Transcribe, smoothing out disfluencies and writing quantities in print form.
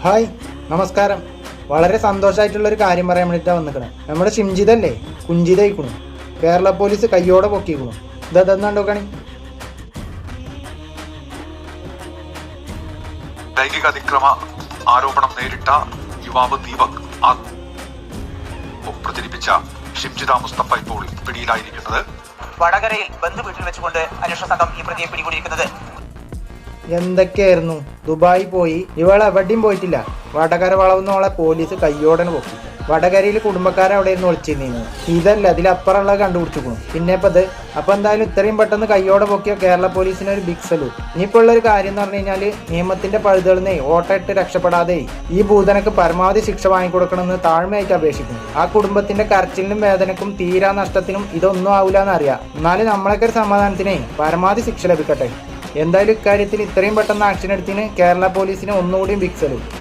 Hi, നമസ്കാരം. വളരെ സന്തോഷമായിട്ടുള്ളൊരു കാര്യം പറയാൻ വേണ്ടിയിട്ടാണ് വന്നിക്കണേ. നമ്മുടെ ഷിംജിതല്ലേ കുഞ്ചിതയിക്കണു. കേരള പോലീസ് കയ്യോടെ പൊക്കിക്കണു. ഇതെന്നാണ്ടോക്കണി. ലൈംഗിക അതിക്രമ ആരോപണം നേരിട്ട യുവാവ് ദീപക് പ്രചരിപ്പിച്ച ഷിംജിത മുസ്തഫ ഇപ്പോൾ പിടിയിലായിരിക്കുന്നത്. വടകരയിൽ ബന്ധു വീട്ടിൽ വെച്ചുകൊണ്ട് അന്വേഷണ സംഘം ഈ പ്രതിയെ പിടികൂടിയിരിക്കുന്നത്. എന്തൊക്കെയായിരുന്നു? ദുബായി പോയി, ഇവളെ എവിടെയും പോയിട്ടില്ല. വടകര വളവുന്നോളെ പോലീസ് കയ്യോടനെ പൊക്കി. വടകരയിൽ കുടുംബക്കാരെ അവിടെ ഇരുന്ന് ഒളിച്ചിരുന്നു. ഇതല്ല, അതിലപ്പുറമുള്ളത് കണ്ടുപിടിച്ചിരിക്കണു. പിന്നെ അപ്പൊ എന്തായാലും ഇത്രയും പെട്ടെന്ന് കയ്യോടെ പൊക്കിയ കേരള പോലീസിന് ഒരു ബിഗ് സല്യൂട്ട്. ഇനിയിപ്പോൾ ഉള്ളൊരു കാര്യം എന്ന് പറഞ്ഞു കഴിഞ്ഞാൽ, നിയമത്തിന്റെ പഴുതുകളിൽ ഓട്ടയിട്ട് രക്ഷപ്പെടാതെ ഈ ഭൂതനക്ക് പരമാവധി ശിക്ഷ വാങ്ങിക്കൊടുക്കണമെന്ന് താഴ്മയായിട്ട് അപേക്ഷിക്കുന്നു. ആ കുടുംബത്തിന്റെ കരച്ചിലിനും വേദനക്കും തീരാ നഷ്ടത്തിനും ഇതൊന്നും ആവില്ല എന്നറിയാം. എന്നാലും നമ്മളൊക്കെ ഒരു സമാധാനത്തിനെ പരമാവധി ശിക്ഷ ലഭിക്കട്ടെ. എന്തായാലും ഇക്കാര്യത്തിൽ ഇത്രയും പെട്ടെന്ന് ആക്ഷൻ എടുത്തിന് കേരള പോലീസിന് ഒന്നുകൂടി ബിഗ് സല്യൂട്ട്.